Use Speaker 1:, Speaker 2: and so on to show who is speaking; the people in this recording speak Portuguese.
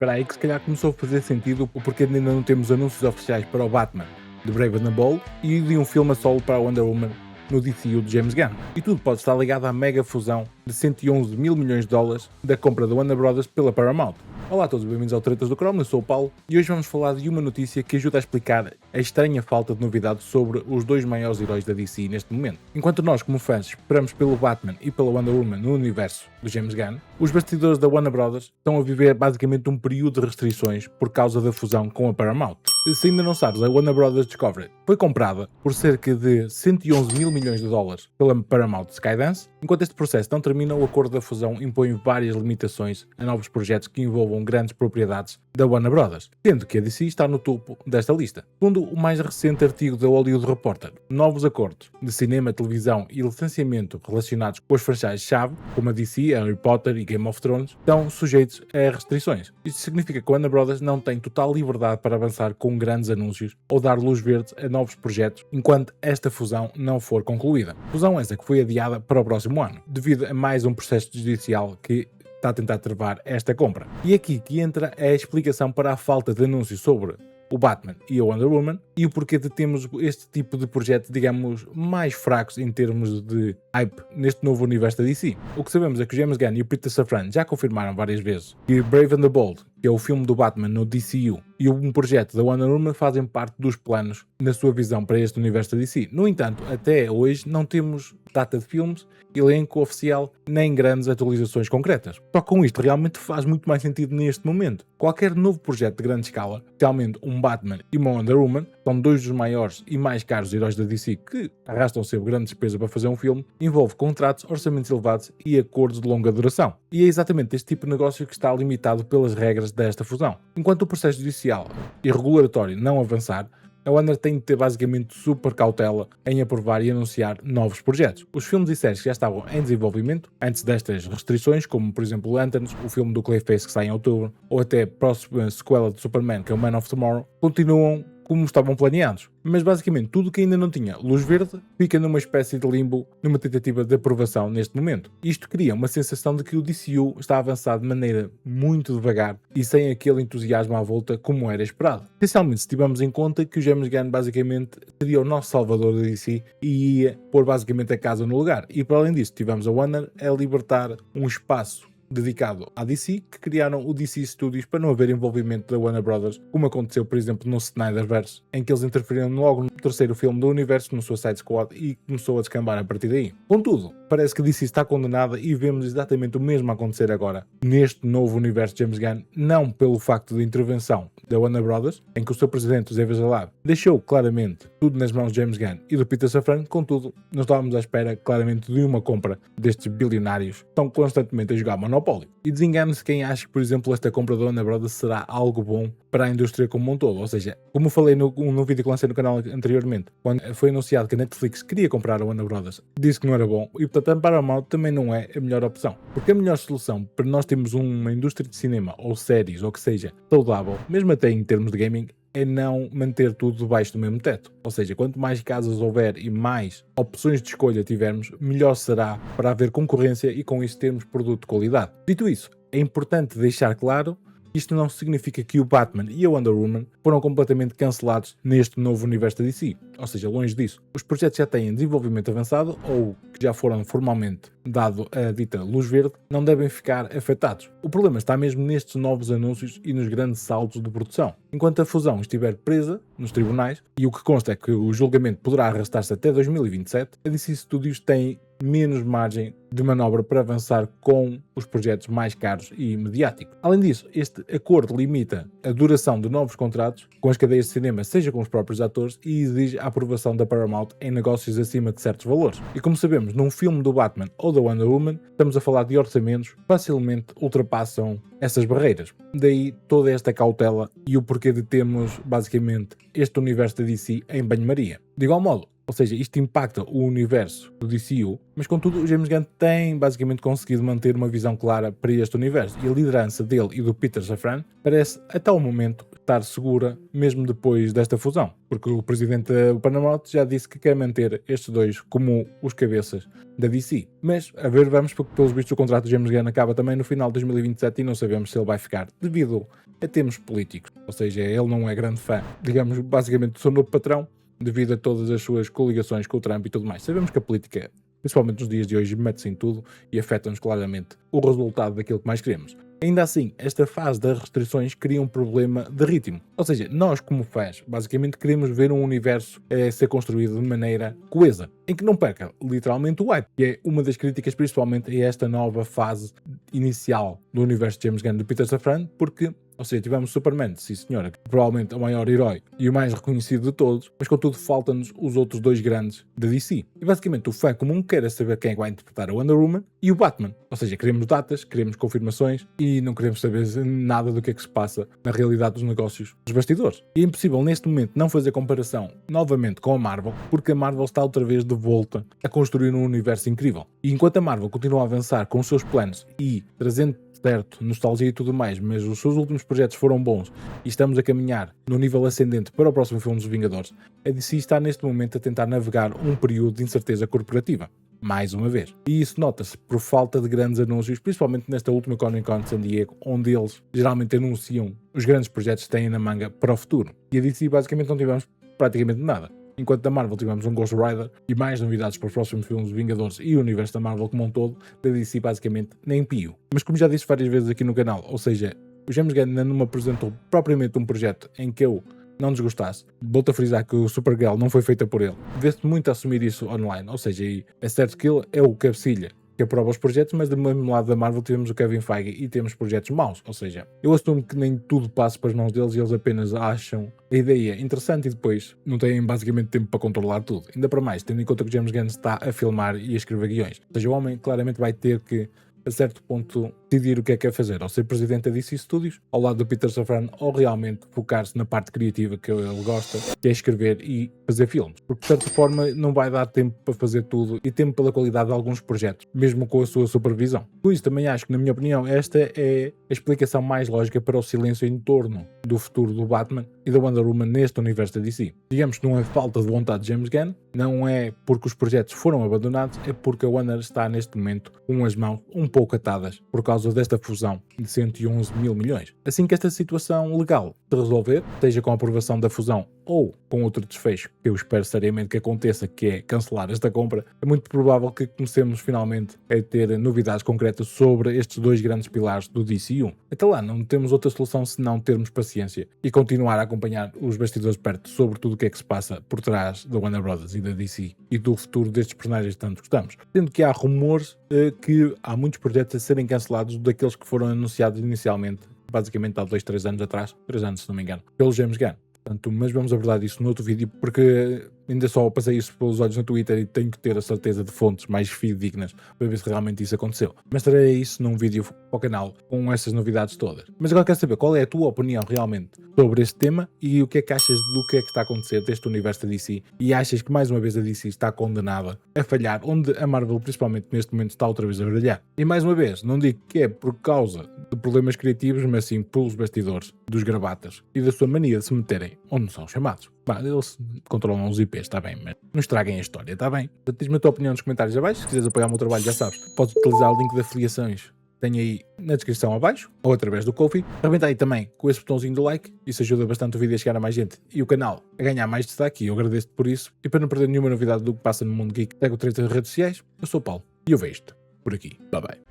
Speaker 1: Espera aí que se calhar começou a fazer sentido o porquê de ainda não temos anúncios oficiais para o Batman de Brave and the Bold e de um filme a solo para a Wonder Woman no DCU de James Gunn. E tudo pode estar ligado à mega fusão de 111 mil milhões de dólares da compra da Warner Bros. Pela Paramount. Olá a todos, bem-vindos ao Tretas do Chrome, eu sou o Paulo e hoje vamos falar de uma notícia que ajuda a explicar a estranha falta de novidades sobre os dois maiores heróis da DC neste momento. Enquanto nós, como fãs, esperamos pelo Batman e pela Wonder Woman no universo do James Gunn, os bastidores da Warner Bros. Estão a viver basicamente um período de restrições por causa da fusão com a Paramount. Se ainda não sabes, a Warner Bros. Discovery foi comprada por cerca de 111 mil milhões de dólares pela Paramount Skydance. Enquanto este processo não termina, o acordo da fusão impõe várias limitações a novos projetos que envolvam grandes propriedades da Warner Bros., sendo que a DC está no topo desta lista. Segundo o mais recente artigo da Hollywood Reporter, novos acordos de cinema, televisão e licenciamento relacionados com as franchises-chave, como a DC, Harry Potter e Game of Thrones, estão sujeitos a restrições. Isto significa que a Warner Bros. Não tem total liberdade para avançar com grandes anúncios ou dar luz verde a novos projetos enquanto esta fusão não for concluída. Fusão essa que foi adiada para o próximo ano, devido a mais um processo judicial que está a tentar travar esta compra. E aqui que entra a explicação para a falta de anúncios sobre o Batman e a Wonder Woman e o porquê de termos este tipo de projetos, digamos, mais fracos em termos de hype neste novo universo da DC. O que sabemos é que o James Gunn e o Peter Safran já confirmaram várias vezes que Brave and the Bold, que é o filme do Batman no DCU, e um projeto da Wonder Woman fazem parte dos planos na sua visão para este universo da DC. No entanto, até hoje não temos data de filmes, elenco oficial, nem grandes atualizações concretas. Só com isto realmente faz muito mais sentido neste momento. Qualquer novo projeto de grande escala, especialmente um Batman e uma Wonder Woman, são dois dos maiores e mais caros heróis da DC que arrastam sempre grande despesa para fazer um filme, envolve contratos, orçamentos elevados e acordos de longa duração. E é exatamente este tipo de negócio que está limitado pelas regras desta fusão. Enquanto o processo judicial e regulatório não avançar, a Warner tem de ter basicamente super cautela em aprovar e anunciar novos projetos. Os filmes e séries que já estavam em desenvolvimento antes destas restrições, como por exemplo Lanterns, o filme do Clayface que sai em outubro, ou até a próxima sequela de Superman, que é o Man of Tomorrow, continuam como estavam planeados. Mas basicamente tudo que ainda não tinha luz verde fica numa espécie de limbo, numa tentativa de aprovação neste momento. Isto cria uma sensação de que o DCU está a avançar de maneira muito devagar e sem aquele entusiasmo à volta como era esperado. Especialmente se tivermos em conta que o James Gunn basicamente seria o nosso salvador da DC e ia pôr basicamente a casa no lugar. E para além disso tivemos a Warner a libertar um espaço dedicado à DC, que criaram o DC Studios para não haver envolvimento da Warner Bros., como aconteceu, por exemplo, no Snyderverse, em que eles interferiram logo no terceiro filme do universo, no Suicide Squad, e começou a descambar a partir daí. Contudo, parece que a DC está condenada e vemos exatamente o mesmo acontecer agora, neste novo universo de James Gunn, não pelo facto de intervenção da Warner Bros., em que o seu presidente, o Zé Vezalab, deixou claramente tudo nas mãos de James Gunn e do Peter Safran, contudo, não estávamos à espera claramente de uma compra destes bilionários que estão constantemente a jogar monopólio. E desengane-se quem acha que, por exemplo, esta compra da Warner Bros. Será algo bom para a indústria como um todo. Ou seja, como falei no vídeo que lancei no canal anteriormente, quando foi anunciado que a Netflix queria comprar a Warner Bros., disse que não era bom, e portanto a Paramount também não é a melhor opção. Porque a melhor solução para nós termos uma indústria de cinema ou séries, ou que seja, saudável, mesmo até em termos de gaming, é não manter tudo debaixo do mesmo teto. Ou seja, quanto mais casas houver e mais opções de escolha tivermos, melhor será para haver concorrência e com isso termos produto de qualidade. Dito isso, é importante deixar claro que isto não significa que o Batman e a Wonder Woman foram completamente cancelados neste novo universo da DC. Ou seja, longe disso. Os projetos já têm desenvolvimento avançado ou que já foram formalmente dado a dita luz verde, não devem ficar afetados. O problema está mesmo nestes novos anúncios e nos grandes saltos de produção. Enquanto a fusão estiver presa nos tribunais, e o que consta é que o julgamento poderá arrastar-se até 2027, a DC Studios tem menos margem de manobra para avançar com os projetos mais caros e mediáticos. Além disso, este acordo limita a duração de novos contratos com as cadeias de cinema, seja com os próprios atores, e exige a aprovação da Paramount em negócios acima de certos valores. E como sabemos, num filme do Batman ou da Wonder Woman, estamos a falar de orçamentos que facilmente ultrapassam essas barreiras. Daí toda esta cautela e o porquê de termos basicamente este universo da DC em banho-maria. De igual modo, Ou seja, isto impacta o universo do DCU, mas contudo o James Gunn tem basicamente conseguido manter uma visão clara para este universo, e a liderança dele e do Peter Safran parece até o momento estar segura mesmo depois desta fusão, porque o presidente da Paramount já disse que quer manter estes dois como os cabeças da DC. Mas a ver, vamos, porque pelos vistos o contrato de James Gunn acaba também no final de 2027 e não sabemos se ele vai ficar devido a termos políticos, ou seja, ele não é grande fã, digamos, basicamente do seu novo patrão, devido a todas as suas coligações com o Trump e tudo mais. Sabemos que a política, principalmente nos dias de hoje, mete-se em tudo e afeta-nos claramente o resultado daquilo que mais queremos. Ainda assim, esta fase das restrições cria um problema de ritmo. Ou seja, nós como fãs, basicamente queremos ver um universo ser construído de maneira coesa, em que não perca literalmente o hype, que é uma das críticas principalmente a esta nova fase inicial do universo de James Gunn de Peter Safran, porque, ou seja, tivemos Superman, sim senhora, provavelmente o maior herói e o mais reconhecido de todos, mas contudo faltam-nos os outros dois grandes da DC. E basicamente o fã comum quer saber quem é que vai interpretar a Wonder Woman e o Batman. Ou seja, queremos datas, queremos confirmações e não queremos saber nada do que é que se passa na realidade dos negócios dos bastidores. E é impossível neste momento não fazer comparação novamente com a Marvel, porque a Marvel está outra vez de volta a construir um universo incrível. E enquanto a Marvel continua a avançar com os seus planos e trazendo certo, nostalgia e tudo mais, mas os seus últimos projetos foram bons e estamos a caminhar no nível ascendente para o próximo filme dos Vingadores, a DC está neste momento a tentar navegar um período de incerteza corporativa. Mais uma vez. E isso nota-se por falta de grandes anúncios, principalmente nesta última Comic Con de San Diego, onde eles geralmente anunciam os grandes projetos que têm na manga para o futuro. E a DC basicamente não tivemos praticamente nada. Enquanto da Marvel tivemos um Ghost Rider e mais novidades para os próximos filmes dos Vingadores e o universo da Marvel como um todo, da DC basicamente nem pio. Mas como já disse várias vezes aqui no canal, ou seja, o James Gunn ainda não me apresentou propriamente um projeto em que eu não desgostasse. Volto a frisar que o Supergirl não foi feita por ele. Vê-se muito a assumir isso online, ou seja, é certo que ele é o cabecilha que aprova os projetos, mas do mesmo lado da Marvel temos o Kevin Feige e temos projetos maus, ou seja, eu assumo que nem tudo passa para as mãos deles e eles apenas acham a ideia interessante e depois não têm basicamente tempo para controlar tudo. Ainda para mais, tendo em conta que o James Gunn está a filmar e a escrever guiões. Ou seja, o homem claramente vai ter que, a certo ponto, decidir o que é quer fazer, ou ser presidente da DC Studios, ao lado do Peter Safran, ou realmente focar-se na parte criativa que ele gosta, que é escrever e fazer filmes. Porque, de certa forma, não vai dar tempo para fazer tudo e tempo pela qualidade de alguns projetos, mesmo com a sua supervisão. Por isso, também acho que, na minha opinião, esta é a explicação mais lógica para o silêncio em torno do futuro do Batman e da Wonder Woman neste universo da DC. Digamos que não é falta de vontade de James Gunn, não é porque os projetos foram abandonados, é porque a Warner está neste momento com as mãos um pouco atadas por causa desta fusão de 111 mil milhões. Assim que esta situação legal se resolver, seja com a aprovação da fusão ou com outro desfecho, que eu espero seriamente que aconteça, que é cancelar esta compra, é muito provável que comecemos finalmente a ter novidades concretas sobre estes dois grandes pilares do DCU. Até lá não temos outra solução senão termos paciência e continuar a acompanhar os bastidores de perto sobre tudo o que é que se passa por trás da Warner Bros. E da DC e do futuro destes personagens que tanto gostamos. Sendo que há rumores que há muitos projetos a serem cancelados daqueles que foram anunciados inicialmente, basicamente há 2-3 anos atrás, 3 anos se não me engano, pelo James Gunn. Portanto, mas vamos abordar isso no outro vídeo, porque ainda só passei isso pelos olhos no Twitter e tenho que ter a certeza de fontes mais fidedignas para ver se realmente isso aconteceu. Mas terei isso num vídeo para o canal com essas novidades todas. Mas agora quero saber qual é a tua opinião realmente sobre este tema e o que é que achas do que é que está a acontecer deste universo da DC, e achas que mais uma vez a DC está condenada a falhar, onde a Marvel principalmente neste momento está outra vez a brilhar. E mais uma vez, não digo que é por causa de problemas criativos, mas sim pelos bastidores dos gravatas e da sua mania de se meterem onde são chamados. Eles controlam os IPs, está bem, mas não estraguem a história, está bem? Diz-me a tua opinião nos comentários abaixo. Se quiseres apoiar o meu trabalho, já sabes, podes utilizar o link de afiliações, tem aí na descrição abaixo, ou através do Ko-fi. Arrebenta aí também com esse botãozinho do like, isso ajuda bastante o vídeo a chegar a mais gente e o canal a ganhar mais destaque, e eu agradeço-te por isso. E para não perder nenhuma novidade do que passa no mundo geek, segue o Treta nas redes sociais. Eu sou o Paulo e eu vejo-te por aqui. Bye bye.